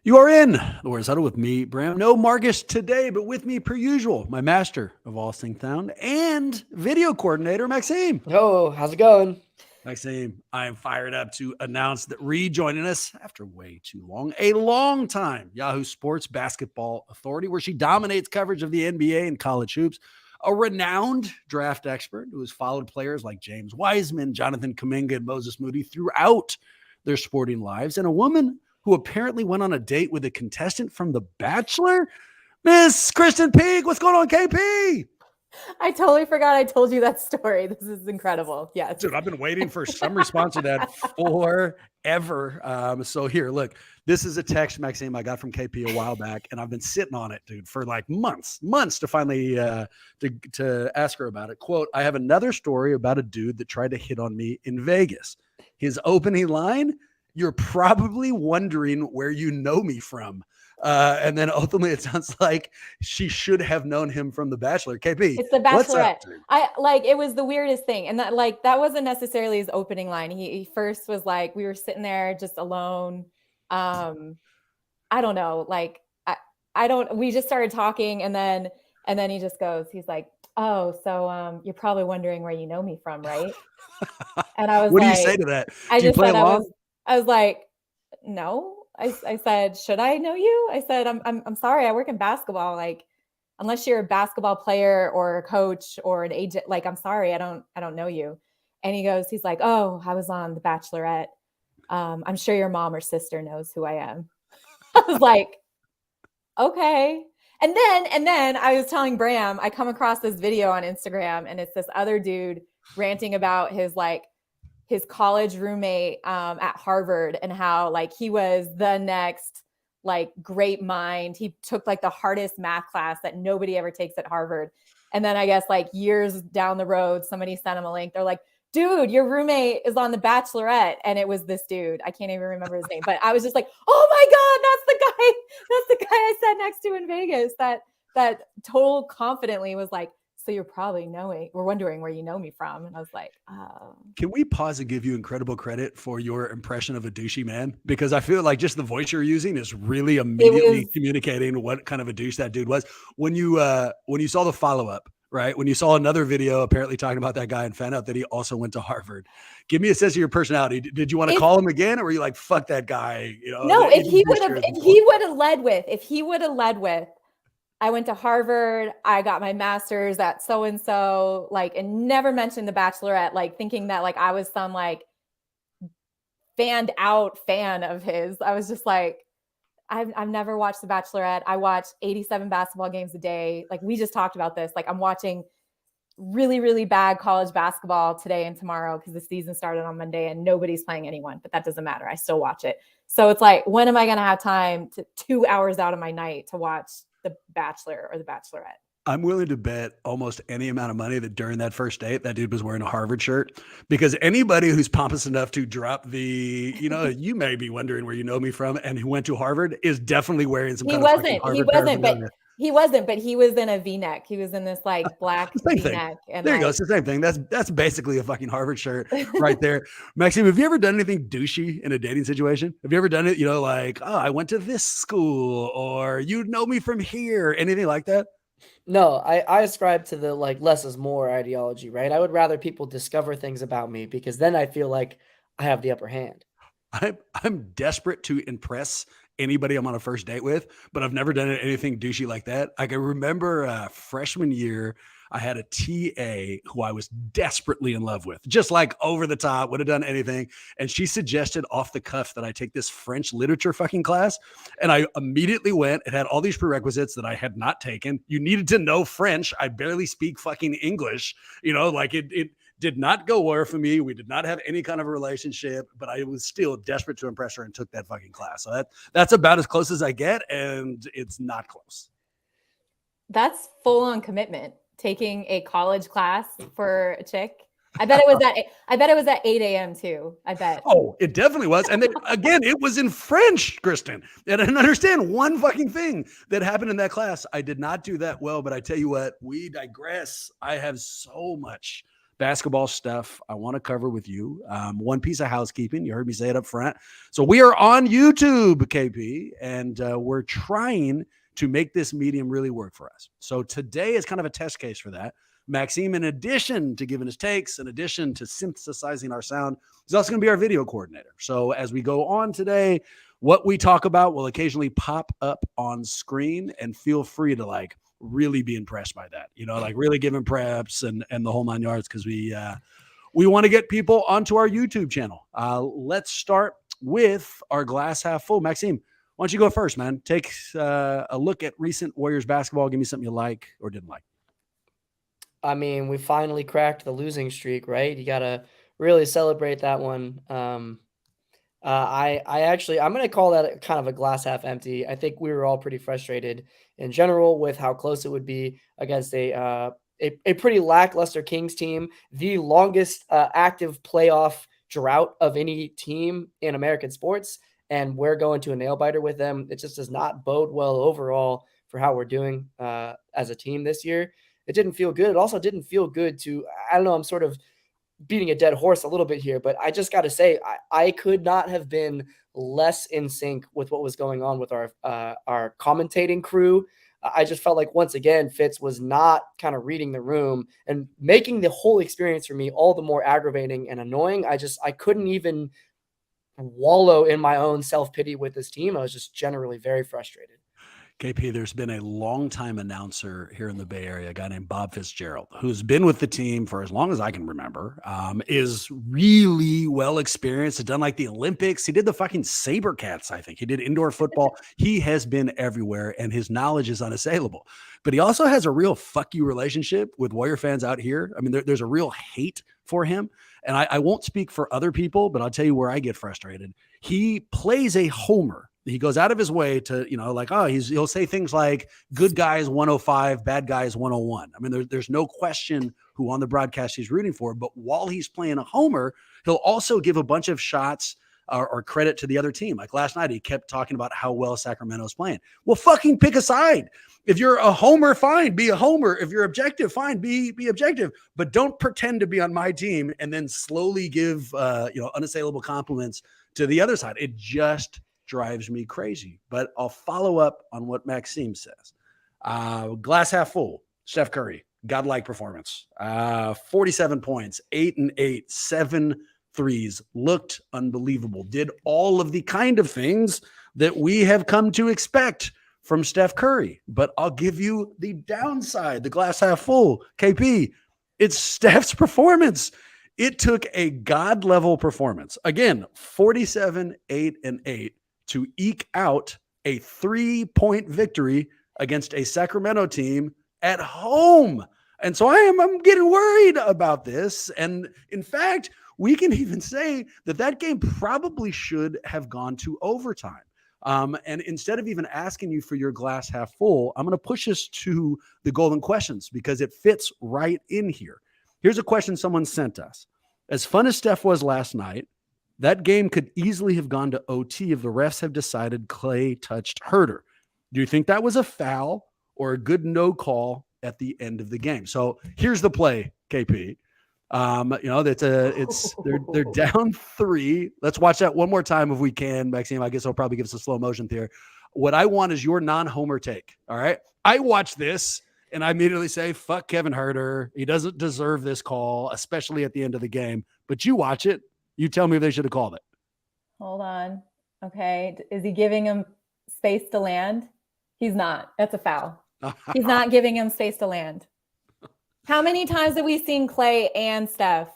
You are in the Where's Huddle with me, Bram. No Marcus today, but with me per usual, my master of all things sound and video coordinator, Maxime. Oh, how's it going? Maxime, I am fired up to announce that rejoining us after way too long, a long time Yahoo Sports basketball authority, where she dominates coverage of the NBA and college hoops, a renowned draft expert who has followed players like James Wiseman, Jonathan Kuminga, and Moses Moody throughout their sporting lives, and a woman who apparently went on a date with a contestant from The Bachelor, Miss Krysten Peak. What's going on, KP? I totally forgot I told you that story. This is incredible. Yes. Dude, I've been waiting for some response to that forever. So here, look, this is a text, Maxime, I got from KP a while back, and I've been sitting on it, dude, for like months to finally to ask her about it. Quote, I have another story about a dude that tried to hit on me in Vegas. His opening line, you're probably wondering where you know me from. And then ultimately it sounds like she should have known him from The Bachelor. KP, it's The Bachelorette. What's up, dude? It was the weirdest thing. And that wasn't necessarily his opening line. He first was like, we were sitting there just alone. I don't know. We just started talking and then he just goes, he's like, oh, so you're probably wondering where you know me from, right? And I was what like, do you say to that? I was like, no. I said, should I know you? I said, I'm sorry. I work in basketball. Like, unless you're a basketball player or a coach or an agent, like, I'm sorry. I don't know you. And he's like, oh, I was on The Bachelorette. I'm sure your mom or sister knows who I am. I was like, okay. And then I was telling Bram, I come across this video on Instagram and it's this other dude ranting about his college roommate at Harvard and how like he was the next like great mind. He took like the hardest math class that nobody ever takes at Harvard. And then I guess like years down the road, somebody sent him a link. They're like, dude, your roommate is on The Bachelorette. And it was this dude. I can't even remember his name, but I was just like, oh my God, that's the guy I sat next to in Vegas that total confidently was like, so you're probably wondering where you know me from. And I was like, oh. Can we pause and give you incredible credit for your impression of a douchey man? Because I feel like just the voice you're using is really immediately communicating what kind of a douche that dude was. When you saw the follow-up, right? When you saw another video apparently talking about that guy and found out that he also went to Harvard, give me a sense of your personality. Did you want to call him again, or were you like, fuck that guy? You know, no, if he would have led with, I went to Harvard. I got my master's at so-and-so, like, and never mentioned The Bachelorette, like thinking that like I was some like fanned out fan of his. I was just like, I've never watched The Bachelorette. I watch 87 basketball games a day. Like we just talked about this. Like I'm watching really, really bad college basketball today and tomorrow because the season started on Monday and nobody's playing anyone, but that doesn't matter. I still watch it. So it's like, when am I going to have time to 2 hours out of my night to watch The Bachelor or The Bachelorette? I'm willing to bet almost any amount of money that during that first date, that dude was wearing a Harvard shirt, because anybody who's pompous enough to drop the, you may be wondering where you know me from, and who went to Harvard is definitely wearing some kind of Harvard paraphernalia. He wasn't, but he was in a V-neck. He was in this like black V-neck. And there you go. It's the same thing. That's basically a fucking Harvard shirt right there. Maxime, have you ever done anything douchey in a dating situation? Have you ever done it, like, oh, I went to this school, or you know me from here, anything like that? No, I ascribe to the like less is more ideology, right? I would rather people discover things about me because then I feel like I have the upper hand. I'm desperate to impress anybody I'm on a first date with, but I've never done anything douchey like that. I can remember freshman year, I had a TA who I was desperately in love with, just like over the top, would have done anything. And she suggested off the cuff that I take this French literature fucking class. And I immediately went. It had all these prerequisites that I had not taken. You needed to know French. I barely speak fucking English. It did not go well for me. We did not have any kind of a relationship, but I was still desperate to impress her and took that fucking class. So that's about as close as I get, and it's not close. That's full on commitment. Taking a college class for a chick. I bet it was at 8 a.m. too. I bet. Oh, it definitely was. And then again, it was in French, Krysten. And I didn't understand one fucking thing that happened in that class. I did not do that well, but I tell you what, we digress. I have so much basketball stuff I want to cover with you. One piece of housekeeping. You heard me say it up front. So we are on YouTube, KP, and we're trying to make this medium really work for us. So today is kind of a test case for that. Maxime, in addition to giving his takes, in addition to synthesizing our sound, he's also going to be our video coordinator. So as we go on today, what we talk about will occasionally pop up on screen, and feel free to like really be impressed by that. You know, like really giving preps and the whole 9 yards, because we want to get people onto our YouTube channel. Let's start with our glass half full. Maxime, why don't you go first, man? Take a look at recent Warriors basketball. Give me something you like or didn't like. I mean, we finally cracked the losing streak, right? You got to really celebrate that one. I'm going to call that kind of a glass half empty. I think we were all pretty frustrated in general with how close it would be against a pretty lackluster Kings team, the longest active playoff drought of any team in American sports. And we're going to a nail biter with them. It just does not bode well overall for how we're doing as a team this year. It didn't feel good. It also didn't feel good to, I don't know, I'm sort of beating a dead horse a little bit here, but I just got to say, I could not have been less in sync with what was going on with our commentating crew. I just felt like, once again, Fitz was not kind of reading the room and making the whole experience for me all the more aggravating and annoying. I couldn't even wallow in my own self-pity with this team. I was just generally very frustrated. KP, there's been a longtime announcer here in the Bay Area, a guy named Bob Fitzgerald, who's been with the team for as long as I can remember, is really well experienced, has done like the Olympics. He did the fucking Sabercats, I think. He did indoor football. He has been everywhere, and his knowledge is unassailable. But he also has a real fuck you relationship with Warrior fans out here. I mean, there's a real hate for him. And I won't speak for other people, but I'll tell you where I get frustrated. He plays a homer. He goes out of his way to, you know, like, oh, he'll say things like good guys 105, bad guys 101. I mean, there's no question who on the broadcast he's rooting for, but while he's playing a homer, he'll also give a bunch of shots or credit to the other team. Like last night, he kept talking about how well Sacramento's playing. Well, fucking pick a side. If you're a homer, fine, be a homer. If you're objective, fine, be objective. But don't pretend to be on my team and then slowly give unassailable compliments to the other side. It just drives me crazy. But I'll follow up on what Maxime says. Glass half full. Steph Curry, godlike performance. 47 points, 8 and 8, 7 threes, looked unbelievable. Did all of the kind of things that we have come to expect from Steph Curry. But I'll give you the downside, the glass half full. KP, it's Steph's performance. It took a God level performance. Again, 47, 8 and 8 to eke out a 3-point victory against a Sacramento team at home. And so I'm getting worried about this. And in fact, we can even say that game probably should have gone to overtime. And instead of even asking you for your glass half full, I'm going to push us to the golden questions because it fits right in here. Here's a question someone sent us. As fun as Steph was last night, that game could easily have gone to OT if the refs have decided Clay touched Herter. Do you think that was a foul or a good no call at the end of the game? So here's the play, KP. They're down 3. Let's watch that one more time if we can, Maxime. I guess I'll probably give us a slow motion there. What I want is your non-homer take. All right. I watch this and I immediately say, fuck Kevin Herter. He doesn't deserve this call, especially at the end of the game. But you watch it. You tell me if they should have called it. Hold on. Okay. Is he giving him space to land? He's not. That's a foul. He's not giving him space to land. How many times have we seen Clay and Steph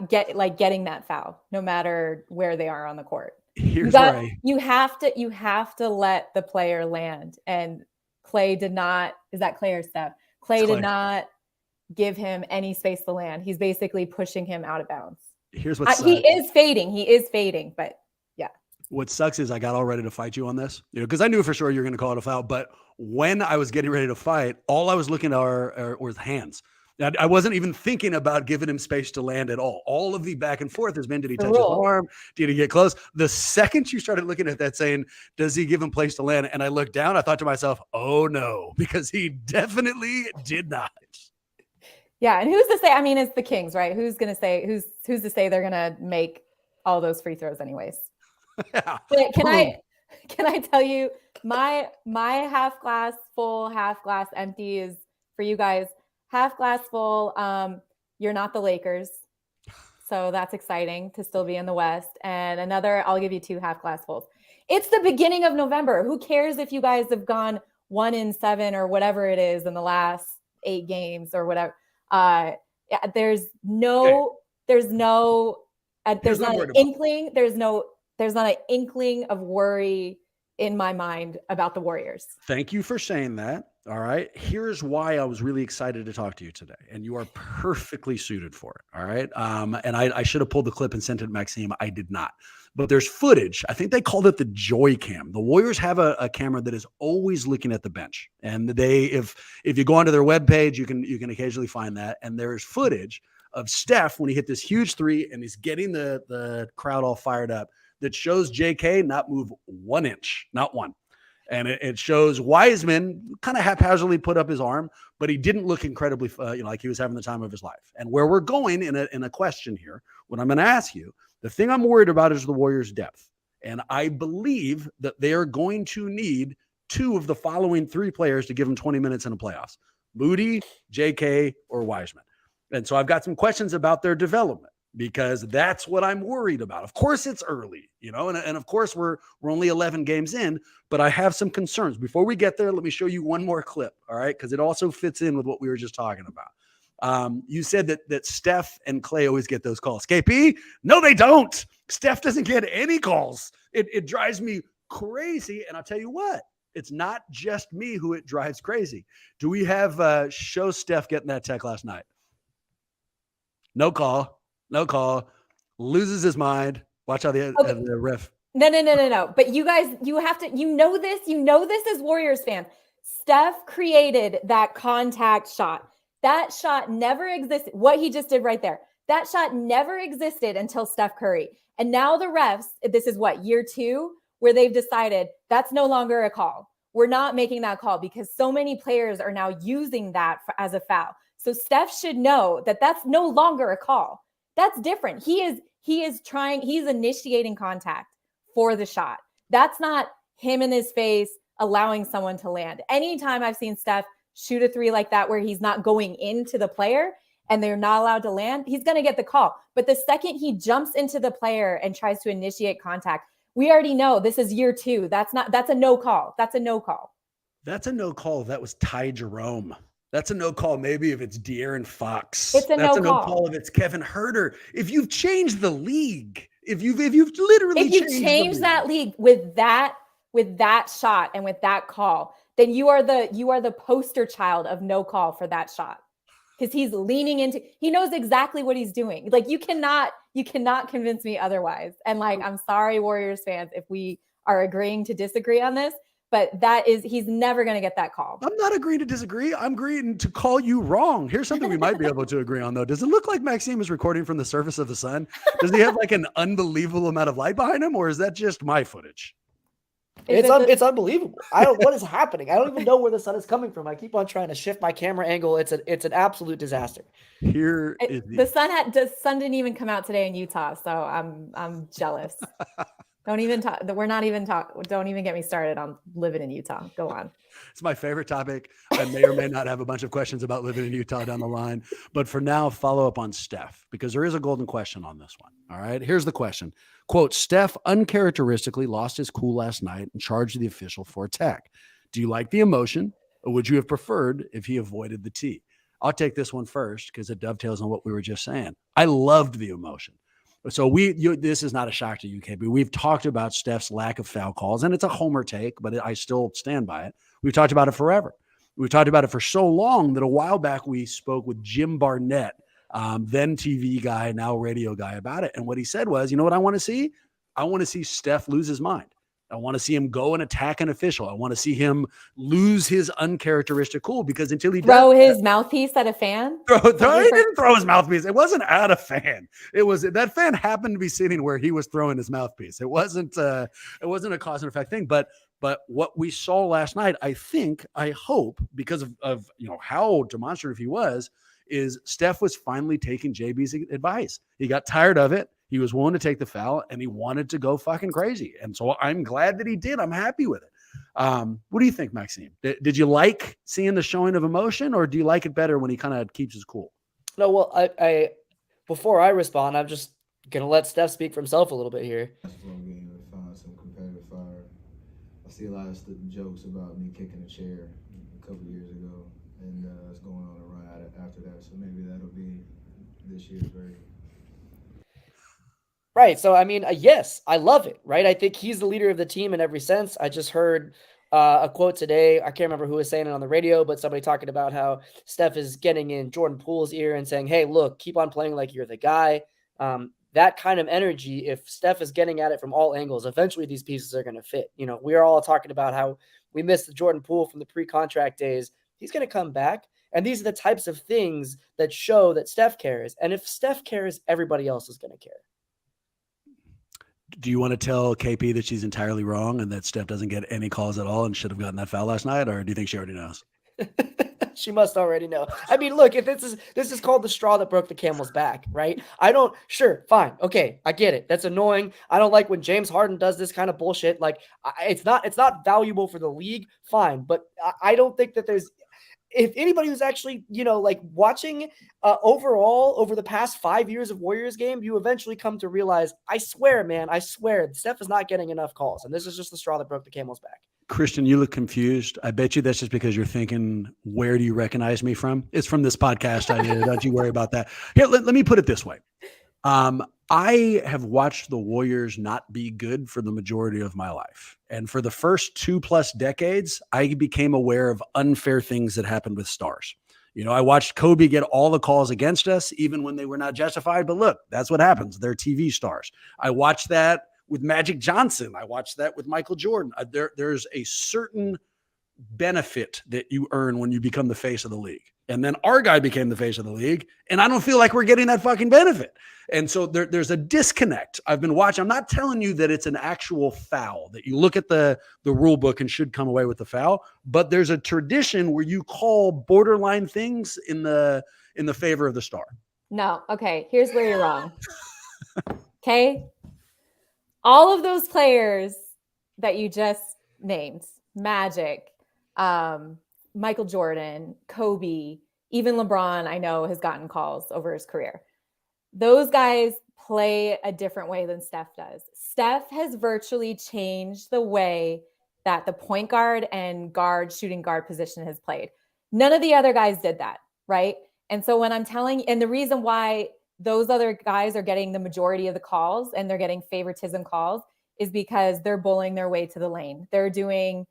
getting that foul, no matter where they are on the court? You have to let the player land. And Clay did not. Is that Clay or Steph? Clay did not give him any space to land. He's basically pushing him out of bounds. Here's what he is fading, but yeah. What sucks is I got all ready to fight you on this, because I knew for sure you're going to call it a foul. But when I was getting ready to fight, all I was looking at were hands. I wasn't even thinking about giving him space to land at all. All of the back and forth has been, did he touch his arm? Did he get close? The second you started looking at that saying, does he give him place to land? And I looked down, I thought to myself, oh no, because he definitely did not. Yeah, and who's to say? I mean, it's the Kings, right? Who's to say they're gonna make all those free throws anyways? Yeah. But can I tell you my half glass full, half glass empty is for you guys. Half glass full, you're not the Lakers. So that's exciting to still be in the West. And another, I'll give you 2 half glass fulls. It's the beginning of November. Who cares if you guys have gone 1-7 or whatever it is in the last 8 games or whatever? There's not an inkling. There's not an inkling of worry in my mind about the Warriors. Thank you for saying that. All right. Here's why I was really excited to talk to you today. And you are perfectly suited for it. All right. And I should have pulled the clip and sent it to Maxime. I did not. But there's footage. I think they called it the Joy Cam. The Warriors have a camera that is always looking at the bench. And if you go onto their webpage, you can occasionally find that. And there's footage of Steph when he hit this huge 3 and he's getting the crowd all fired up that shows JK not move 1 inch, not one. And it shows Wiseman kind of haphazardly put up his arm, but he didn't look incredibly, like he was having the time of his life. And where we're going in a question here, what I'm going to ask you, the thing I'm worried about is the Warriors' depth. And I believe that they are going to need 2 of the following 3 players to give them 20 minutes in the playoffs: Moody, JK, or Wiseman. And so I've got some questions about their development, because that's what I'm worried about. Of course, it's early, and of course we're only 11 games in, but I have some concerns. Before we get there, let me show you one more clip, all right? Because it also fits in with what we were just talking about. You said that Steph and Klay always get those calls. KP, no, they don't. Steph doesn't get any calls. It drives me crazy, and I'll tell you what, it's not just me who it drives crazy. Do we have show Steph getting that tech last night? No call. Loses his mind. Watch how the ref. No. But you guys, you have to, you know this as Warriors fans. Steph created that contact shot. That shot never existed. What he just did right there. That shot never existed until Steph Curry. And now the refs, this is what, year 2, where they've decided that's no longer a call. We're not making that call because so many players are now using that as a foul. So Steph should know that that's no longer a call. That's different. He's initiating contact for the shot. That's not him in his face allowing someone to land. Anytime I've seen Steph shoot a 3 like that, where he's not going into the player and they're not allowed to land, he's going to get the call. But the second he jumps into the player and tries to initiate contact, we already know this is year 2. That's a no call. That's a no call. That's a no call. That was Ty Jerome. That's a no call. Maybe if it's De'Aaron Fox. That's a no call if it's Kevin Herter. If you've changed the league, if you've changed that league with that shot and with that call, then you are the poster child of no call for that shot, because he's leaning into. He knows exactly what he's doing. Like you cannot convince me otherwise. And I'm sorry, Warriors fans, if we are agreeing to disagree on this. But he's never going to get that call. I'm not agreeing to disagree. I'm agreeing to call you wrong. Here's something we might be able to agree on, though. Does it look like Maxime is recording from the surface of the sun? Does he have an unbelievable amount of light behind him, or is that just my footage? It's unbelievable. What is happening? I don't even know where the sun is coming from. I keep on trying to shift my camera angle. It's an absolute disaster. The sun didn't even come out today in Utah, so I'm jealous. Don't even talk. Don't even get me started on living in Utah. Go on. It's my favorite topic. I may or may not have a bunch of questions about living in Utah down the line. But for now, follow up on Steph, because there is a golden question on this one. All right. Here's the question. Quote, Steph uncharacteristically lost his cool last night and charged the official for a tech. Do you like the emotion, or would you have preferred if he avoided the tee? I'll take this one first because it dovetails on what we were just saying. I loved the emotion. So this is not a shock to you, KB. We've talked about Steph's lack of foul calls, and it's a homer take, but I still stand by it. We've talked about it forever. We've talked about it for so long that a while back we spoke with Jim Barnett, then TV guy, now radio guy, about it. And what he said was, you know what I want to see? I want to see Steph lose his mind. I want to see him go and attack an official. I want to see him lose his uncharacteristic cool, because until he throw his mouthpiece at a fan. He didn't throw his mouthpiece. It wasn't at a fan. It was that fan happened to be sitting where he was throwing his mouthpiece. It wasn't a cause and effect thing. But what we saw last night, I hope, because of how demonstrative he was, is Steph was finally taking JB's advice. He got tired of it. He was willing to take the foul, and he wanted to go fucking crazy. And so I'm glad that he did. I'm happy with it. What do you think, Maxime? Did you like seeing the showing of emotion, or do you like it better when he kind of keeps his cool? No, well, I before I respond, I'm just gonna let Steph speak for himself a little bit here. Basketball game to find some competitive fire. I see a lot of jokes about me kicking a chair a couple years ago, and it's going on a run after that. So maybe that'll be this year's version. Right. So, I mean, yes, I love it. Right. I think he's the leader of the team in every sense. I just heard a quote today. I can't remember who was saying it on the radio, but somebody talking about how Steph is getting in Jordan Poole's ear and saying, hey, look, keep on playing like you're the guy. That kind of energy, if Steph is getting at it from all angles, eventually these pieces are going to fit. You know, we are all talking about how we missed the Jordan Poole from the pre-contract days. He's going to come back. And these are the types of things that show that Steph cares. And if Steph cares, everybody else is going to care. Do you want to tell KP that she's entirely wrong and that Steph doesn't get any calls at all and should have gotten that foul last night? Or do you think she already knows? She must already know. I mean, look, if this is called the straw that broke the camel's back, right? Sure, fine. Okay, I get it. That's annoying. I don't like when James Harden does this kind of bullshit. Like, it's not valuable for the league. Fine. But I don't think that there's, if anybody who's actually, like watching overall over the past 5 years of Warriors game, you eventually come to realize, I swear, Steph is not getting enough calls. And this is just the straw that broke the camel's back. Krysten, you look confused. I bet you that's just because you're thinking, where do you recognize me from? It's from this podcast I did. Don't you worry about that. Here, let me put it this way. I have watched the Warriors not be good for the majority of my life. And for the first 2+ decades, I became aware of unfair things that happened with stars. I watched Kobe get all the calls against us, even when they were not justified. But look, that's what happens. They're TV stars. I watched that with Magic Johnson. I watched that with Michael Jordan. There's a certain benefit that you earn when you become the face of the league. And then our guy became the face of the league, and I don't feel like we're getting that fucking benefit. And so there's a disconnect. I've been watching. I'm not telling you that it's an actual foul, that you look at the rule book and should come away with the foul, but there's a tradition where you call borderline things in the favor of the star. No. Okay. Here's where you're wrong. Okay. All of those players that you just named, Magic, Michael Jordan, Kobe, even LeBron, I know has gotten calls over his career. Those guys play a different way than Steph does. Steph has virtually changed the way that the point guard and shooting guard position has played. None of the other guys did that, right? And so when I'm and the reason why those other guys are getting the majority of the calls and they're getting favoritism calls is because they're bullying their way to the lane. They're doing,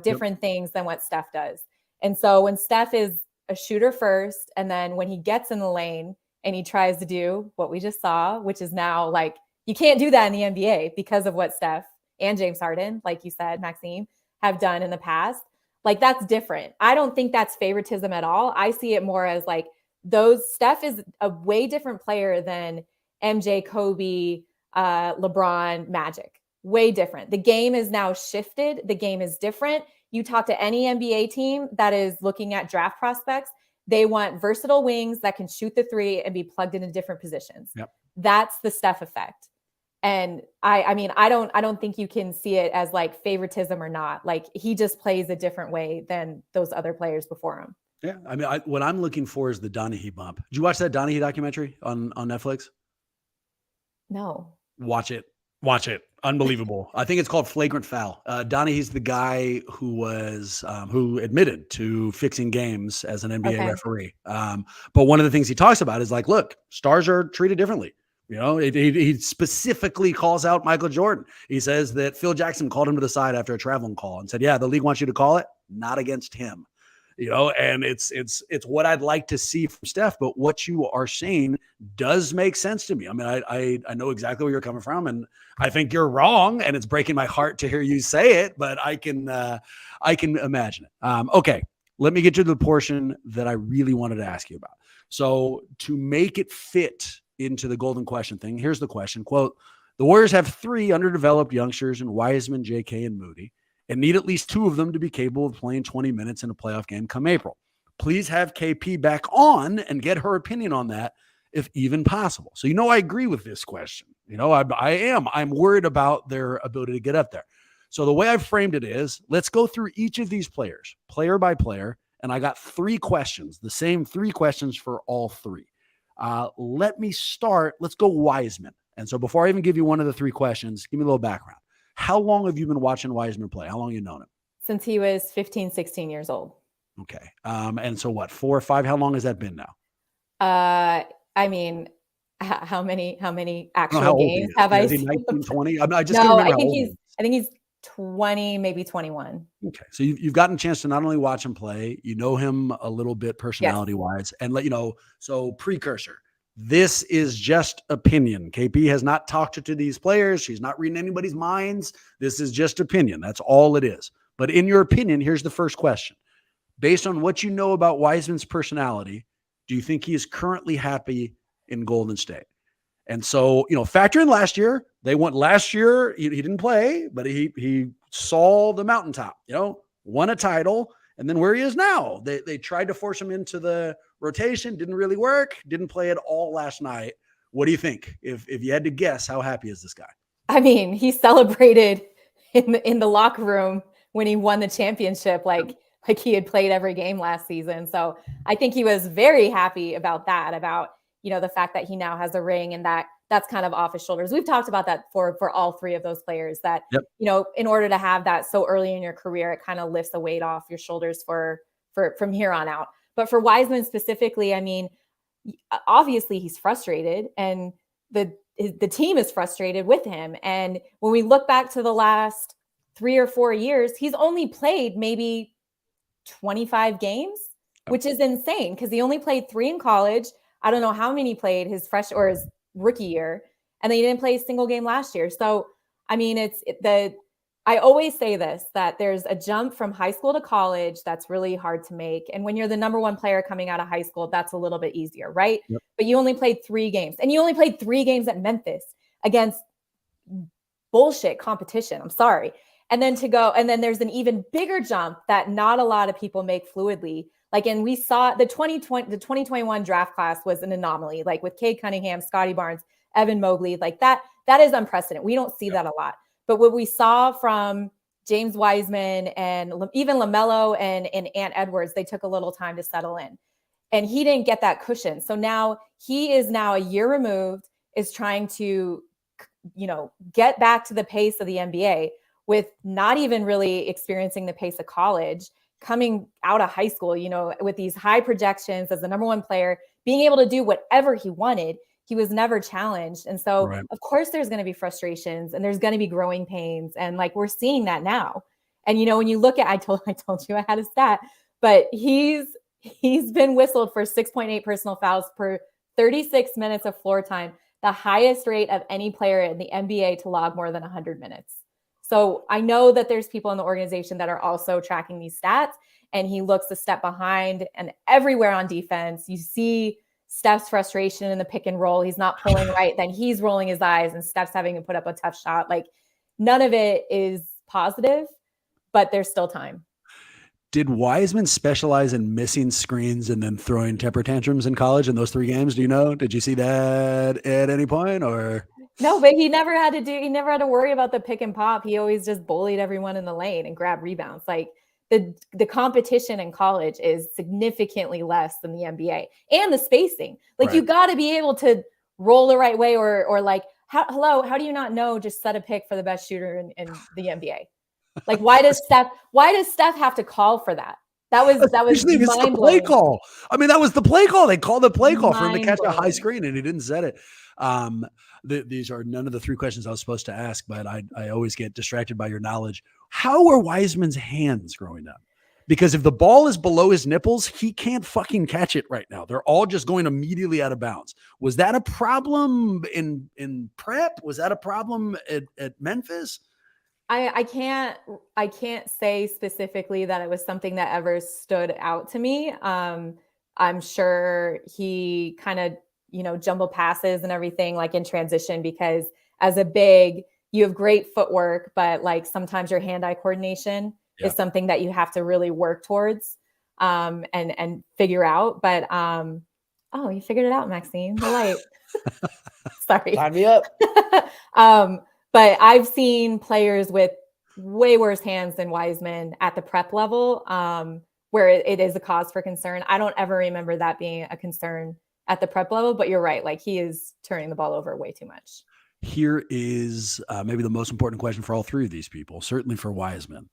different things than what Steph does. And so when Steph is a shooter first, and then when he gets in the lane and he tries to do what we just saw, which is now like, you can't do that in the NBA because of what Steph and James Harden, like you said, Maxime, have done in the past. Like, that's different. I don't think that's favoritism at all. I see it more as like, Steph is a way different player than MJ, Kobe, LeBron, Magic. Way different. The game is now shifted. The game is different. You talk to any NBA team that is looking at draft prospects, they want versatile wings that can shoot the three and be plugged into different positions. Yep. That's the Steph effect. And I don't think you can see it as like favoritism or not. Like, he just plays a different way than those other players before him. Yeah. I mean, what I'm looking for is the Donaghy bump. Did you watch that Donaghy documentary on Netflix? No. Watch it. Unbelievable. I think it's called Flagrant Foul. Donaghy's the guy who admitted to fixing games as an NBA referee. But one of the things he talks about is like, look, stars are treated differently. He specifically calls out Michael Jordan. He says that Phil Jackson called him to the side after a traveling call and said, yeah, the league wants you to call it, not against him. And it's what I'd like to see from Steph, but what you are saying does make sense to me. I mean, I know exactly where you're coming from, and I think you're wrong, and it's breaking my heart to hear you say it, but I can imagine it. Okay. Let me get to the portion that I really wanted to ask you about. So to make it fit into the golden question thing, here's the question, quote, the Warriors have 3 underdeveloped youngsters in Wiseman, JK, and Moody, and need at least 2 of them to be capable of playing 20 minutes in a playoff game come April. Please have KP back on and get her opinion on that, if even possible. So, I agree with this question. I'm worried about their ability to get up there. So the way I've framed it is, let's go through each of these players, player by player, and I got 3 questions, the same 3 questions for all 3. Let me start. Let's go Wiseman. And so before I even give you one of the 3 questions, give me a little background. How long have you been watching Wiseman play? How long have you known him? Since he was 15, 16 years old. Okay. And so what, 4 or 5? How long has that been now? I mean, how many actual how old games have I seen? 19, 20? I just No, can't remember I how old he is. think he's 20, maybe 21. Okay. So you've gotten a chance to not only watch him play, you know him a little bit personality wise, and let you know. So precursor, this is just opinion. KP has not talked to these players. She's not reading anybody's minds. This is just opinion. That's all it is. But in your opinion, here's the first question. Based on what you know about Wiseman's personality, do you think he is currently happy in Golden State? And so, factor in last year. They went last year. He didn't play, but he saw the mountaintop, won a title, and then where he is now. They tried to force him into the rotation. Didn't really work. Didn't play at all last night. What do you think? If you had to guess, how happy is this guy? I mean, he celebrated in the locker room when he won the championship, like he had played every game last season. So I think he was very happy about that, about the fact that he now has a ring and that's kind of off his shoulders. We've talked about that for all 3 of those players that, in order to have that so early in your career, it kind of lifts the weight off your shoulders for from here on out. But for Wiseman specifically, I mean, obviously he's frustrated and the team is frustrated with him. And when we look back to the last 3 or 4 years, he's only played maybe 25 games, which is insane because he only played 3 in college. I don't know how many he played his rookie year, and then he didn't play a single game last year. So, I mean, I always say this, that there's a jump from high school to college that's really hard to make. And when you're the number 1 player coming out of high school, that's a little bit easier, right? Yep. But you only played 3 games, and you only played 3 games at Memphis against bullshit competition. I'm sorry. And then there's an even bigger jump that not a lot of people make fluidly. And we saw the 2021 draft class was an anomaly, with Cade Cunningham, Scotty Barnes, Evan Mobley, that is unprecedented. We don't see that a lot. But what we saw from James Wiseman and even LaMelo and Ant Edwards, they took a little time to settle in. And he didn't get that cushion. So now he is now a year removed, is trying to, get back to the pace of the NBA with not even really experiencing the pace of college, coming out of high school, with these high projections as the number 1 player, being able to do whatever he wanted. He was never challenged. And so, Of course, there's going to be frustrations and there's going to be growing pains. And we're seeing that now. And, when you look at, I told you I had a stat, but he's been whistled for 6.8 personal fouls per 36 minutes of floor time, the highest rate of any player in the NBA to log more than 100 minutes. So I know that there's people in the organization that are also tracking these stats, and he looks a step behind. And everywhere on defense, you see Steph's frustration in the pick and roll. He's not pulling right. Then he's rolling his eyes and Steph's having to put up a tough shot. None of it is positive, but there's still time. Did Wiseman specialize in missing screens and then throwing temper tantrums in college in those 3 games? Do you know? Did you see that at any point or? No, but he never had to worry about the pick and pop. He always just bullied everyone in the lane and grabbed rebounds. The competition in college is significantly less than the NBA, and the spacing. You got to be able to roll the right way or how do you not know just set a pick for the best shooter in the NBA? Why does Steph have to call for that? That was mind-blowing. The play call. I mean, that was the play call. They called the play call for him to catch a high screen, and he didn't set it. These are none of the 3 questions I was supposed to ask, but I always get distracted by your knowledge. How are Wiseman's hands growing up? Because if the ball is below his nipples, he can't fucking catch it right now. They're all just going immediately out of bounds. Was that a problem in prep? Was that a problem at Memphis? I can't say specifically that it was something that ever stood out to me. I'm sure he kind of, jumble passes and everything in transition, because as a big, you have great footwork, but sometimes your hand-eye coordination is something that you have to really work towards. and figure out. But oh, you figured it out, Maxine. The light. Sorry. Sign me up. But I've seen players with way worse hands than Wiseman at the prep level, where it is a cause for concern. I don't ever remember that being a concern at the prep level, but you're right. Like, he is turning the ball over way too much. Here is maybe the most important question for all three of these people, certainly for Wiseman.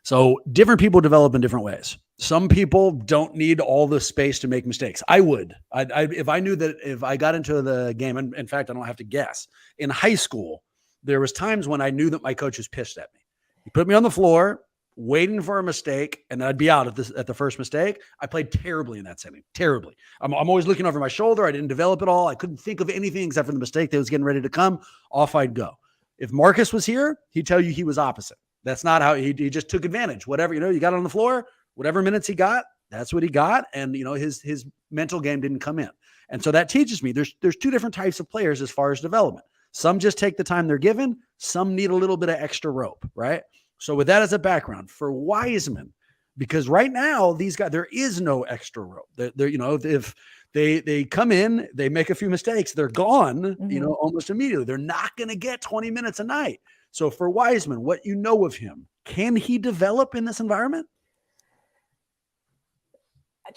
So different people develop in different ways. Some people don't need all the space to make mistakes. I would. If I knew that if I got into the game, and in fact, I don't have to guess. In high school, there was times when I knew that my coach was pissed at me. He put me on the floor, waiting for a mistake, and then I'd be out at the first mistake. I played terribly in that setting. Terribly. I'm always looking over my shoulder. I didn't develop at all. I couldn't think of anything except for the mistake that was getting ready to come. Off I'd go. If Marcus was here, he'd tell you he was opposite. That's not how he just took advantage. Whatever, you got on the floor, whatever minutes he got, that's what he got. And, his mental game didn't come in. And so that teaches me there's two different types of players as far as development. Some just take the time they're given. Some need a little bit of extra rope, right? So with that as a background for Wiseman, because right now these guys, there is no extra rope. They're if they come in, they make a few mistakes, they're gone, almost immediately. They're not going to get 20 minutes a night. So for Wiseman, what you know of him, can he develop in this environment?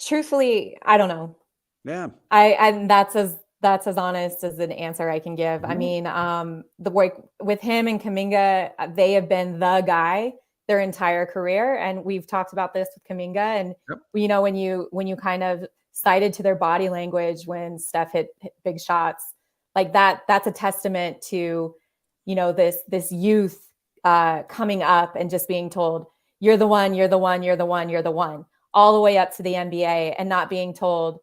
Truthfully, I don't know. Yeah. And that's as honest as an answer I can give. I mean, the work with him and Kuminga, they have been the guy their entire career. And we've talked about this with Kuminga. And, when you kind of cited to their body language when Steph hit big shots, like that's a testament to, this youth coming up and just being told, you're the one, you're the one, you're the one, you're the one, all the way up to the NBA, and not being told,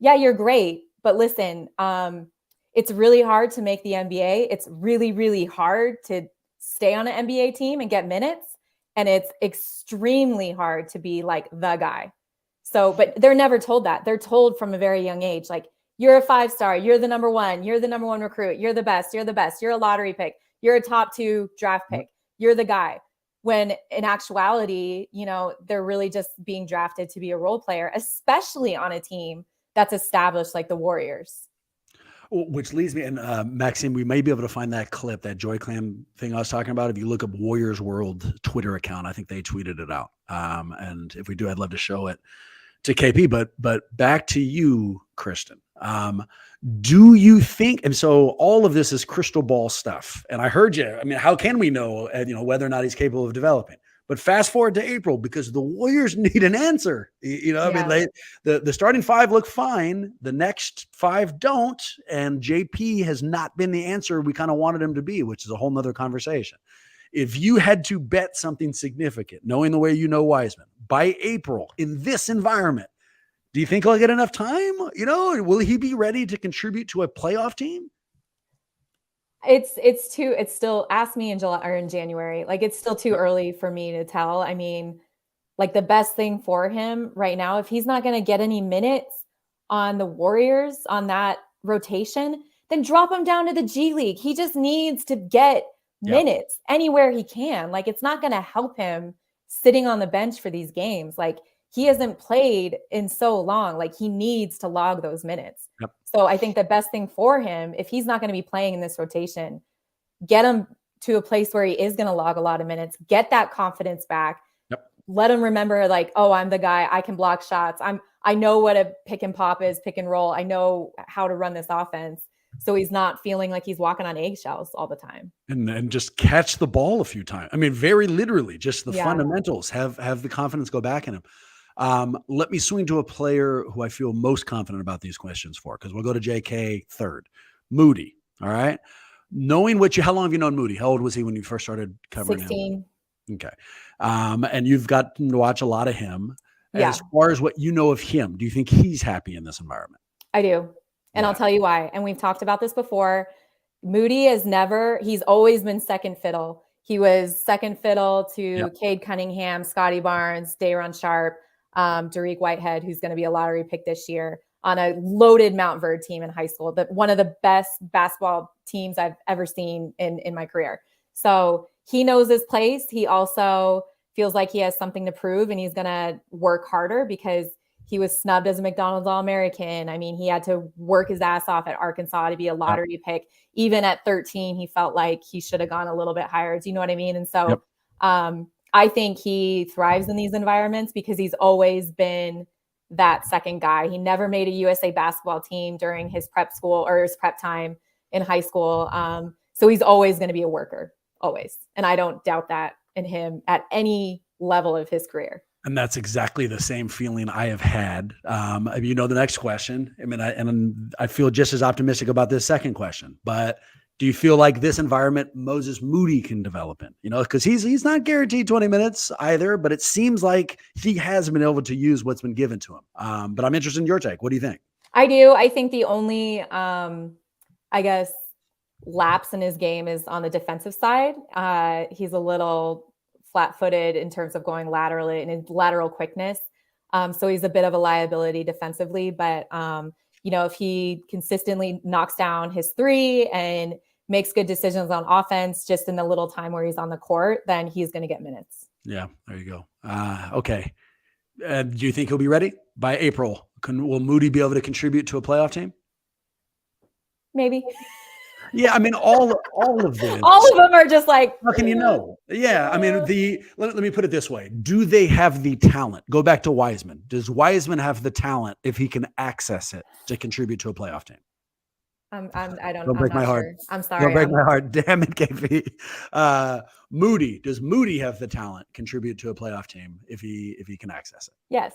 yeah, you're great. But listen, it's really hard to make the NBA. It's really, really hard to stay on an NBA team and get minutes. And it's extremely hard to be like the guy. So, but they're never told that. They're told from a very young age, like, you're a 5-star, you're the number one recruit, you're the best, you're a lottery pick, you're a top 2 draft pick, you're the guy. When in actuality, they're really just being drafted to be a role player, especially on a team that's established like the Warriors. Which leads me, and Maxime, we may be able to find that clip, that Joy Clam thing I was talking about. If you look up Warriors World Twitter account, I think they tweeted it out. And if we do, I'd love to show it to KP. But back to you, Krysten. Do you think, and so all of this is crystal ball stuff, and I heard you. I mean, how can we know, whether or not he's capable of developing? But fast forward to April, because the Warriors need an answer. I mean, the starting 5 look fine. The next 5 don't. And JP has not been the answer we kind of wanted him to be, which is a whole nother conversation. If you had to bet something significant, knowing the way Wiseman, by April in this environment, do you think he'll get enough time? Will he be ready to contribute to a playoff team? It's still, ask me in July or in January. Like, it's still too early for me to tell. I mean, like, the best thing for him right now, if he's not going to get any minutes on the Warriors on that rotation, then drop him down to the G League. He just needs to get minutes anywhere he can. Like, it's not going to help him sitting on the bench for these games. Like, he hasn't played in so long. Like, he needs to log those minutes. Yep. So I think the best thing for him, if he's not going to be playing in this rotation, get him to a place where he is going to log a lot of minutes, get that confidence back. Yep. Let him remember, like, oh, I'm the guy. I can block shots. I know what a pick and pop is, pick and roll. I know how to run this offense. So he's not feeling like he's walking on eggshells all the time. And just catch the ball a few times. I mean, very literally, just the fundamentals, have the confidence go back in him. Let me swing to a player who I feel most confident about these questions for, because we'll go to JK third. Moody. All right. Knowing how long have you known Moody? How old was he when you first started covering 16. him? Okay. And you've gotten to watch a lot of him. Yeah. As far as what you know of him, do you think he's happy in this environment? I do. And I'll tell you why. And we've talked about this before. Moody he's always been second fiddle. He was second fiddle to Cade Cunningham, Scotty Barnes, Day'Ron Sharp, Dariq Whitehead, who's going to be a lottery pick this year, on a loaded Mount Verde team in high school, one of the best basketball teams I've ever seen in my career. So he knows his place. He also feels like he has something to prove and he's going to work harder because he was snubbed as a McDonald's All-American. I mean, he had to work his ass off at Arkansas to be a lottery pick. Even at 13, he felt like he should have gone a little bit higher. Do you know what I mean? And so I think he thrives in these environments because he's always been that second guy. He never made a USA basketball team during his prep school or his prep time in high school. So he's always going to be a worker, always. And I don't doubt that in him at any level of his career. And that's exactly the same feeling I have had. You know, the next question, I mean, I feel just as optimistic about this second question, but do you feel like this environment Moses Moody can develop in, you know, because he's not guaranteed 20 minutes either, but it seems like he has been able to use what's been given to him. But I'm interested in your take. What do you think? I do. I think the only, I guess, lapse in his game is on the defensive side. He's a little flat-footed in terms of going laterally and his lateral quickness. So he's a bit of a liability defensively, but you know, if he consistently knocks down his three and makes good decisions on offense, just in the little time where he's on the court, then he's going to get minutes. Yeah, there you go. Okay. Do you think he'll be ready by April? Will Moody be able to contribute to a playoff team? Maybe. Yeah, I mean, all of this. All of them are just like, how can you know? Yeah, I mean, let me put it this way. Do they have the talent? Go back to Wiseman. Does Wiseman have the talent, if he can access it, to contribute to a playoff team? Don't break my heart. I'm sorry. Don't break my heart. Damn it, KP. Moody, does Moody have the talent contribute to a playoff team if he can access it? Yes.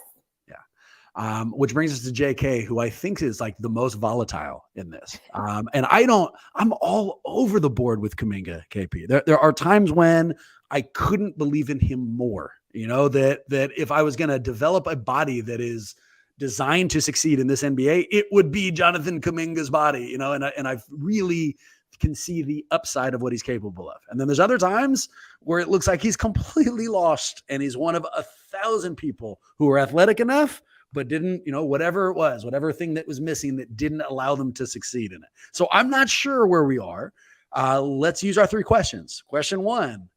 Which brings us to JK, who I think is like the most volatile in this. And I'm all over the board with Kuminga, KP. There are times when I couldn't believe in him more, you know, that if I was going to develop a body that is designed to succeed in this NBA, it would be Jonathan Kuminga's body, you know, and I really can see the upside of what he's capable of. And then there's other times where it looks like he's completely lost and he's one of 1,000 people who are athletic enough but didn't, you know, whatever thing that was missing that didn't allow them to succeed in it. So I'm not sure where we are. Let's use our 3 questions. Question 1,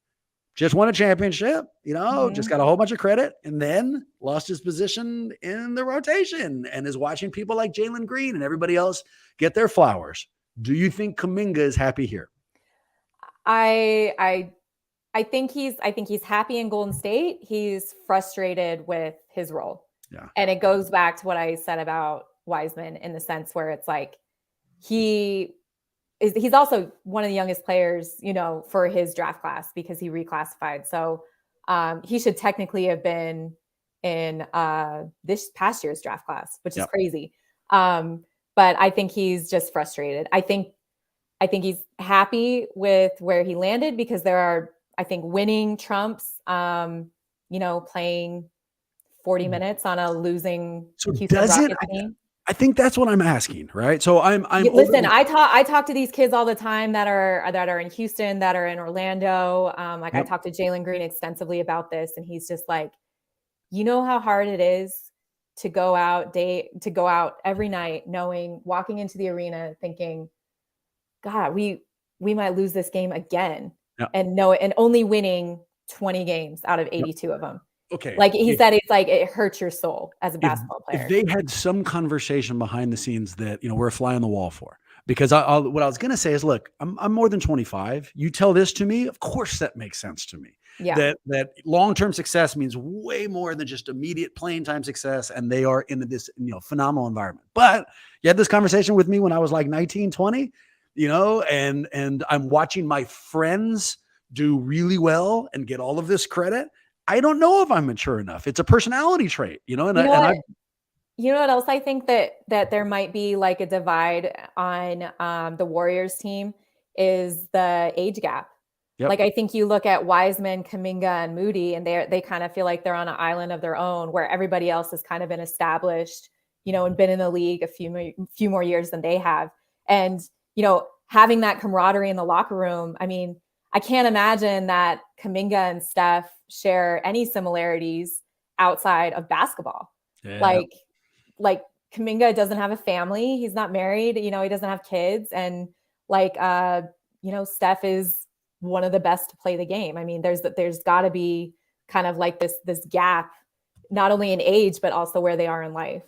just won a championship, you know, just got a whole bunch of credit and then lost his position in the rotation and is watching people like Jalen Green and everybody else get their flowers. Do you think Kuminga is happy here? I think he's happy in Golden State. He's frustrated with his role. Yeah. And it goes back to what I said about Wiseman in the sense where it's like he's also one of the youngest players, you know, for his draft class because he reclassified. So he should technically have been in this past year's draft class, which is crazy. But I think he's just frustrated. I think he's happy with where he landed because there are, I think, winning trumps, you know, playing 40 minutes on a losing Houston Rockets team. I think that's what I'm asking, right? So I'm listen. I talk to these kids all the time that are in Houston, that are in Orlando. I talked to Jalen Green extensively about this, and he's just like, you know how hard it is to go out every night, walking into the arena thinking, God, we might lose this game again, and only winning 20 games out of 82 of them. Okay. Like he said, it's like it hurts your soul as a basketball player. If they had some conversation behind the scenes that, you know, we're a fly on the wall for, because what I was going to say is, look, I'm more than 25. You tell this to me, of course that makes sense to me. Yeah. That long-term success means way more than just immediate playing time success. And they are in this, you know, phenomenal environment. But you had this conversation with me when I was like 19, 20, you know, and I'm watching my friends do really well and get all of this credit. I don't know if I'm mature enough. It's a personality trait, you know, you know what else I think that there might be like a divide on the Warriors team is the age gap. Yep. Like I think you look at Wiseman, Kuminga, and Moody, and they kind of feel like they're on an island of their own where everybody else has kind of been established, you know, and been in the league a few more years than they have. And, you know, having that camaraderie in the locker room, I mean, I can't imagine that Kuminga and Steph share any similarities outside of basketball. Yeah. Like Kuminga doesn't have a family. He's not married. You know, he doesn't have kids. And like, you know, Steph is one of the best to play the game. I mean, there's got to be kind of like this gap, not only in age, but also where they are in life.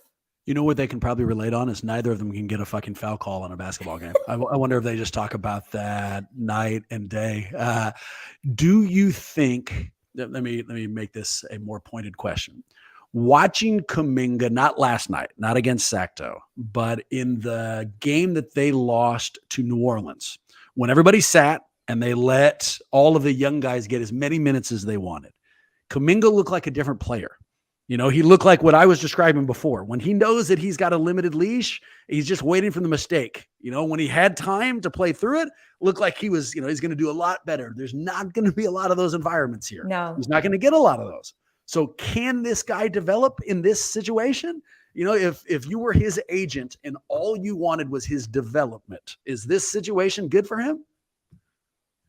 You know what they can probably relate on is neither of them can get a fucking foul call on a basketball game. I wonder if they just talk about that night and day. Do you think, let me make this a more pointed question. Watching Kuminga, not last night, not against Sacto, but in the game that they lost to New Orleans, when everybody sat and they let all of the young guys get as many minutes as they wanted, Kuminga looked like a different player. You know, he looked like what I was describing before. When he knows that he's got a limited leash, he's just waiting for the mistake. You know, when he had time to play through it, looked like he was, he's going to do a lot better. There's not going to be a lot of those environments here. No. He's not going to get a lot of those. So can this guy develop in this situation? You know, if you were his agent and all you wanted was his development, is this situation good for him?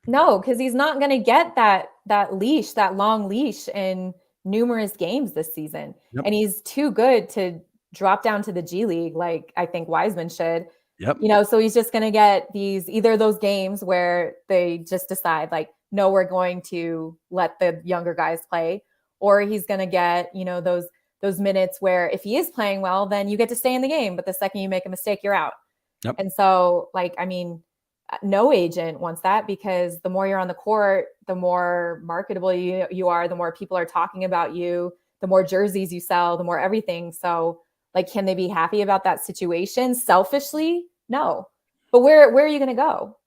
No, because he's not going to get that leash, that long leash in numerous games this season. Yep. And he's too good to drop down to the G League like I think Wiseman should. Yep. So he's just going to get either those games where they just decide like, no, we're going to let the younger guys play, or he's going to get, those minutes where if he is playing well, then you get to stay in the game. But the second you make a mistake, you're out. Yep. And so no agent wants that, because the more you're on the court, the more marketable you are, the more people are talking about you, the more jerseys you sell, the more everything. So can they be happy about that situation? Selfishly, no. But where are you going to go?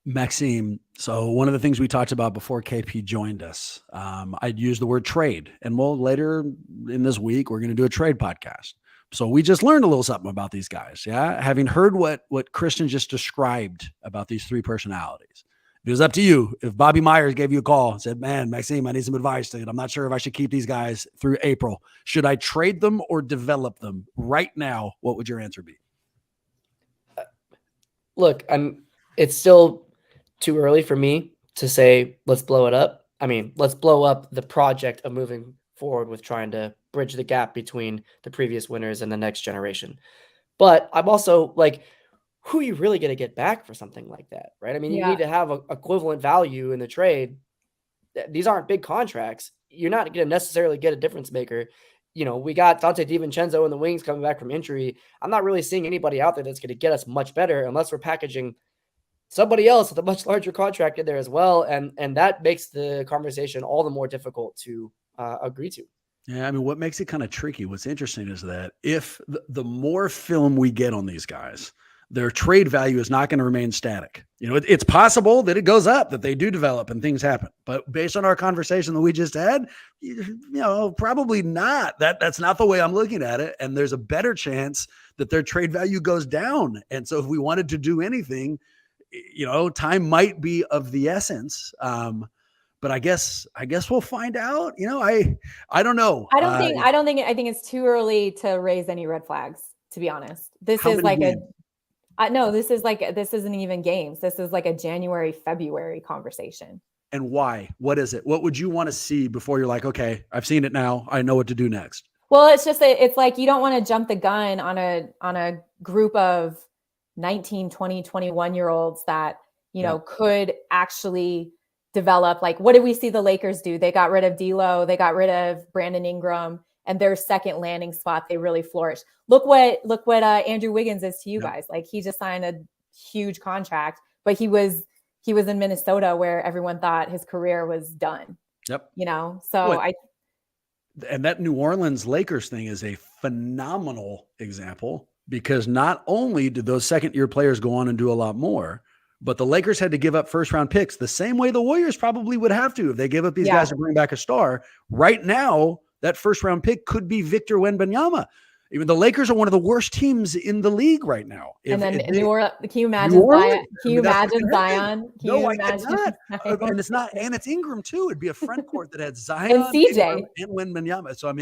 Maxime, so one of the things we talked about before KP joined us, I'd use the word trade. And later in this week, we're going to do a trade podcast. So we just learned a little something about these guys. Yeah. Having heard what Krysten just described about these three personalities, it was up to you. If Bobby Myers gave you a call and said, man, Maxime, I need some advice. I'm not sure if I should keep these guys through April. Should I trade them or develop them right now? What would your answer be? Look, it's still too early for me to say, let's blow it up. Let's blow up the project of moving forward with trying to bridge the gap between the previous winners and the next generation. But I'm also like, who are you really going to get back for something like that, right? You need to have equivalent value in the trade. These aren't big contracts. You're not going to necessarily get a difference maker. We got Dante DiVincenzo in the wings coming back from injury. I'm not really seeing anybody out there that's going to get us much better unless we're packaging somebody else with a much larger contract in there as well. And that makes the conversation all the more difficult to agree to. Yeah, what makes it kind of tricky, what's interesting is that if the more film we get on these guys, their trade value is not going to remain static. It's possible that it goes up, that they do develop and things happen. But based on our conversation that we just had, probably not. That's not the way I'm looking at it. And there's a better chance that their trade value goes down. And so if we wanted to do anything, time might be of the essence. But I guess we'll find out. I don't know. I think it's too early to raise any red flags, to be honest. This is like this isn't even games. This is like a January, February conversation. And why? What is it? What would you want to see before you're like, okay, I've seen it now, I know what to do next? Well, it's like you don't want to jump the gun on a group of 19, 20, 21-year-olds that, could actually develop. Like, what did we see the Lakers do? They got rid of D'Lo, they got rid of Brandon Ingram, and their second landing spot, they really flourished. Look what Andrew Wiggins is to you guys. Like, he just signed a huge contract, but he was in Minnesota where everyone thought his career was done. Yep. And that New Orleans Lakers thing is a phenomenal example, because not only did those second-year players go on and do a lot more, but the Lakers had to give up first-round picks the same way the Warriors probably would have to if they give up these guys to bring back a star. Right now, that first-round pick could be Victor Wembanyama. Even the Lakers are one of the worst teams in the league right now. New Orleans, can you imagine Zion? Can you imagine Zion? I cannot. And it's Ingram too. It'd be a front court that had Zion and CJ and Wembanyama. So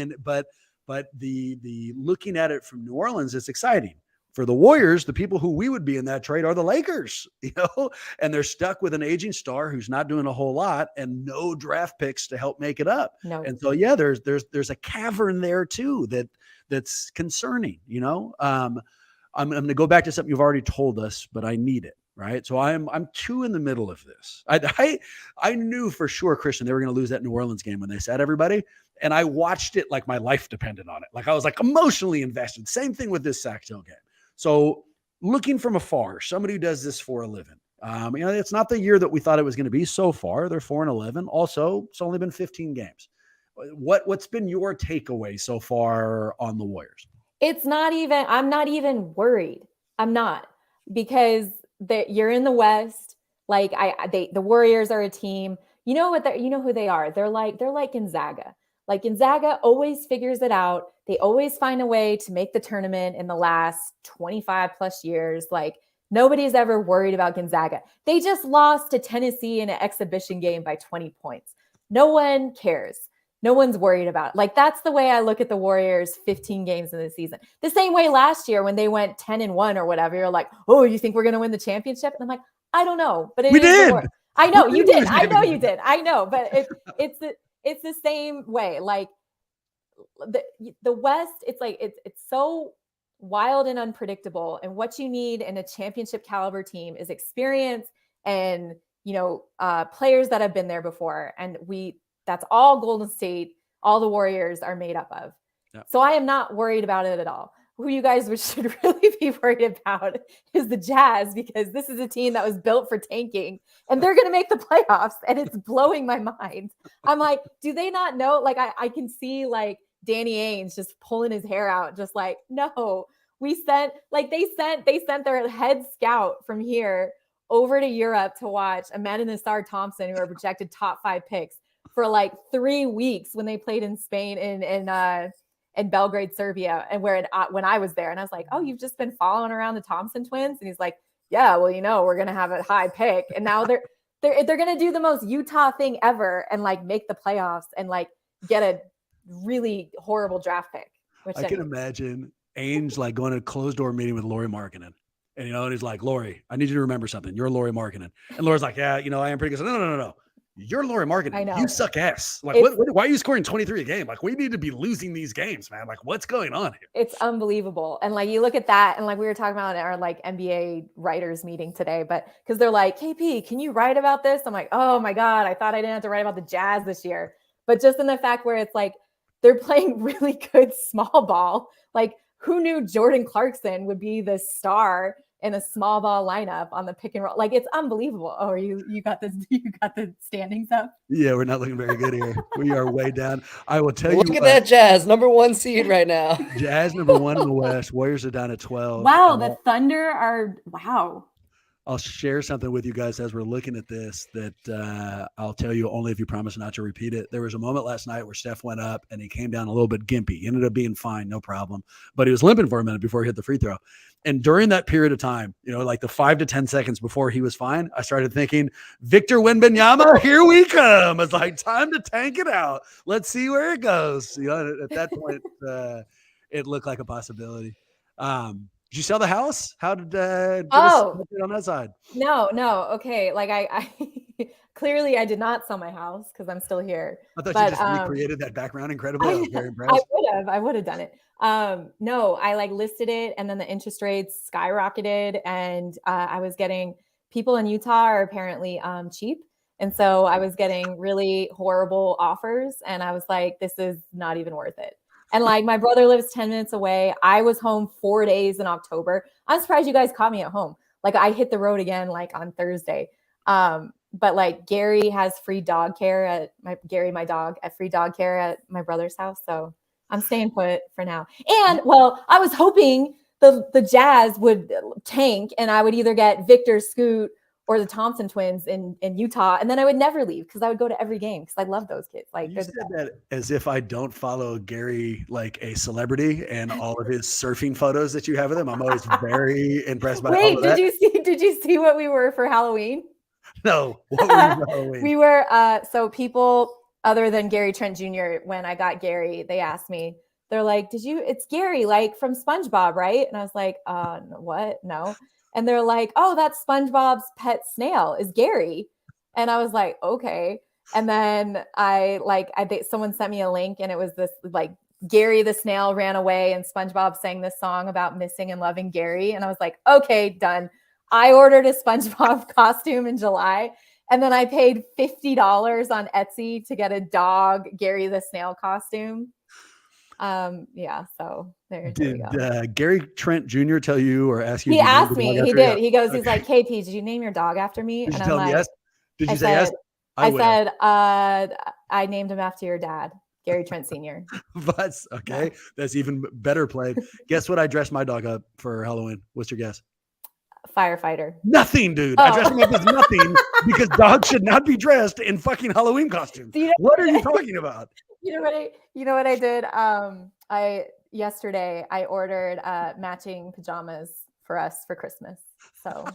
but the looking at it from New Orleans, it's exciting. For the Warriors, the people who we would be in that trade are the Lakers, and they're stuck with an aging star who's not doing a whole lot and no draft picks to help make it up. No. And so, there's a cavern there too that's concerning. I'm going to go back to something you've already told us, but I need it. right? So I'm two in the middle of this. I knew for sure, Krysten, they were going to lose that New Orleans game when they said everybody, and I watched it like my life depended on it. Like I was like emotionally invested. Same thing with this Sac Hill game. So looking from afar, somebody who does this for a living. It's not the year that we thought it was going to be so far. They're 4-11. Also, it's only been 15 games. What's been your takeaway so far on the Warriors? I'm not even worried. I'm not, because you're in the West. Like the Warriors are a team. You know who they are. They're like Gonzaga. Like Gonzaga always figures it out. They always find a way to make the tournament in the last 25 plus years. Like nobody's ever worried about Gonzaga. They just lost to Tennessee in an exhibition game by 20 points. No one cares. No one's worried about it. Like that's the way I look at the Warriors 15 games in the season. The same way last year when they went 10-1 or whatever, you're like, oh, you think we're going to win the championship? And I'm like, I don't know, but we did. I know you did. I know you did. I know, but it's the same way. Like the West, it's like, it's so wild and unpredictable. And what you need in a championship caliber team is experience and, players that have been there before. And that's all Golden State, all the Warriors are made up of. Yep. So I am not worried about it at all. Who you guys should really be worried about is the Jazz, because this is a team that was built for tanking and they're going to make the playoffs, and it's blowing my mind. I'm like, do they not know? Like I can see like Danny Ainge just pulling his hair out, just like, no, they sent their head scout from here over to Europe to watch Amanda Nassar Thompson, who are projected top 5 picks, for like 3 weeks when they played in Spain in Belgrade, Serbia, and when I was there. And I was like, oh, you've just been following around the Thompson twins? And he's like, yeah, well, we're going to have a high pick. And now they're going to do the most Utah thing ever and like make the playoffs and like get a really horrible draft pick. I can imagine Ainge like going to a closed door meeting with Lauri Markkanen. And he's like, Lauri, I need you to remember something. You're Lauri Markkanen. And Lauri's like, yeah, I am pretty good. No. You're Lauri Markkanen. I know. You suck ass. Like, why are you scoring 23 a game? Like, we need to be losing these games, man. Like, what's going on here? It's unbelievable. And like, you look at that, and like we were talking about in our like NBA writers meeting today, but because they're like, KP, can you write about this? I'm like, oh my God, I thought I didn't have to write about the Jazz this year. But just in the fact where it's like, they're playing really good small ball. Like, who knew Jordan Clarkson would be the star in a small ball lineup on the pick and roll? Like, it's unbelievable. Oh, you got this? You got the standings up? Yeah, we're not looking very good here. We are way down. I will tell you. Look at that Jazz, number 1 seed right now. Jazz number 1 in the West. Warriors are down at 12. Wow, the Thunder are wow. I'll share something with you guys as we're looking at this that I'll tell you only if you promise not to repeat it. There was a moment last night where Steph went up and he came down a little bit gimpy. He ended up being fine, no problem. But he was limping for a minute before he hit the free throw. And during that period of time, like the 5 to 10 seconds before he was fine, I started thinking, Victor Wembanyama, here we come. It's like time to tank it out. Let's see where it goes. At that point, it looked like a possibility. Did you sell the house? How did on that side? No. Okay. Like I clearly I did not sell my house because I'm still here. I thought you just recreated that background incredibly. I was very impressed. I would have done it. No, I like listed it, and then the interest rates skyrocketed, and I was getting, people in Utah are apparently cheap. And so I was getting really horrible offers, and I was like, this is not even worth it. And like, my brother lives 10 minutes away. I was home 4 days in October. I'm surprised you guys caught me at home. Like, I hit the road again, like on Thursday. But like, Gary has free dog care at my dog at free dog care at my brother's house. So I'm staying put for now. And well, I was hoping the Jazz would tank and I would either get Victor, Scoot, or the Thompson twins in Utah. And then I would never leave because I would go to every game because I love those kids. Like, you said that as if I don't follow Gary like a celebrity and all of his surfing photos that you have of him. I'm always very impressed by all of that. Did you see what we were for Halloween? No. What were you for Halloween? We were, so people other than Gary Trent Jr., when I got Gary, they asked me, they're like, it's Gary, like from SpongeBob, right? And I was like, what? No. And they're like, oh, that's SpongeBob's pet snail is Gary. And I was like, okay. And then someone sent me a link and it was this like, Gary the snail ran away and SpongeBob sang this song about missing and loving Gary. And I was like, okay, done. I ordered a SpongeBob costume in July, and then I paid $50 on Etsy to get a dog Gary the Snail costume. Yeah, so there we go. Did Gary Trent Jr. tell you or ask you? He asked me. He did. He goes, Okay. he's like, KP, did you name your dog after me? Did And you I'm tell him like, yes? Did you I say yes? said, I said, I named him after your dad, Gary Trent Sr. That's okay. Yeah. That's even better played. Guess what I dressed my dog up for Halloween? What's your guess? Firefighter. Nothing, dude. I dressed him up as nothing because dogs should not be dressed in fucking Halloween costumes. What are you talking about? You know what I did? Yesterday I ordered matching pajamas for us for Christmas. So,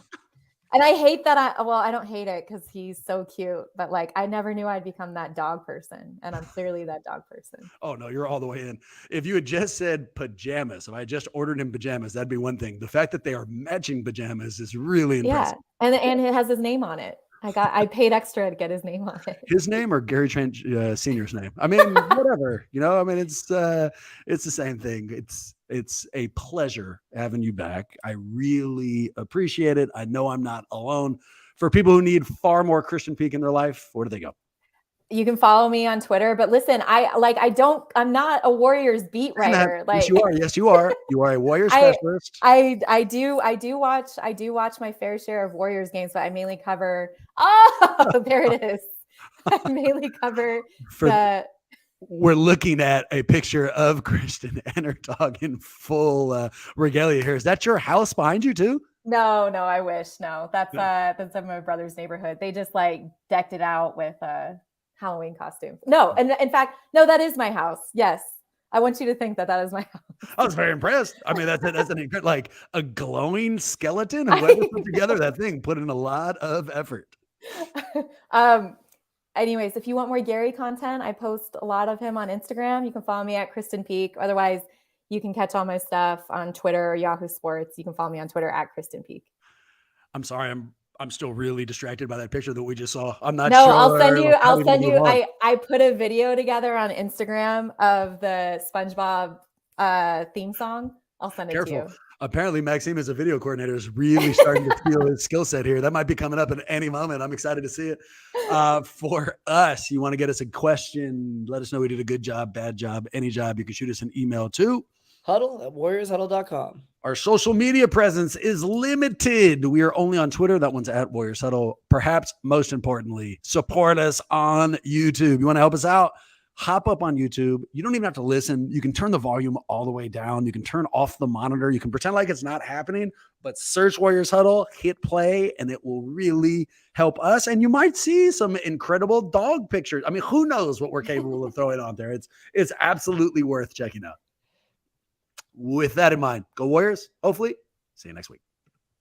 and I hate that I don't hate it because he's so cute, but like I never knew I'd become that dog person, and I'm clearly that dog person. Oh no, you're all the way in. If you had just said pajamas, if I just ordered him pajamas, that'd be one thing. The fact that they are matching pajamas is really impressive. Yeah, and it has his name on it. I paid extra to get his name on it. His name or Gary Trent Sr.'s name? I mean, whatever. I mean, it's the same thing. It's a pleasure having you back. I really appreciate it. I know I'm not alone. For people who need far more Krysten Peek in their life, where do they go? You can follow me on Twitter, but listen, I'm not a Warriors beat writer. Yes, you are. Yes, you are. You are a Warriors specialist. I do watch my fair share of Warriors games, but I mainly cover. Oh, there it is. I mainly cover We're looking at a picture of Krysten and her dog in full regalia here. Is that your house behind you too? No, I wish. No, that's in my brother's neighborhood. They just like decked it out with Halloween costume. No, and in fact, no, that is my house. Yes. I want you to think that is my house. I was very impressed. I mean, that's an incredible, like a glowing skeleton. Whoever put together that thing put in a lot of effort. Anyways, if you want more Gary content, I post a lot of him on Instagram. You can follow me at Krysten Peek. Otherwise, you can catch all my stuff on Twitter or Yahoo Sports. You can follow me on Twitter at Krysten Peek. I'm sorry, I'm still really distracted by that picture that we just saw. I'm not sure. No, I'll send you. I put a video together on Instagram of the SpongeBob theme song. I'll send it to you. Apparently, Maxime as a video coordinator is really starting to feel his skill set here. That might be coming up at any moment. I'm excited to see it. For us, you want to get us a question, let us know we did a good job, bad job, any job. You can shoot us an email to huddle@warriorshuddle.com. Our social media presence is limited. We are only on Twitter. That one's at Warriors Huddle. Perhaps most importantly, support us on YouTube. You want to help us out? Hop up on YouTube. You don't even have to listen. You can turn the volume all the way down. You can turn off the monitor. You can pretend like it's not happening, but search Warriors Huddle, hit play, and it will really help us. And you might see some incredible dog pictures. I mean, who knows what we're capable of throwing on there. It's absolutely worth checking out. With that in mind, go Warriors. Hopefully, see you next week.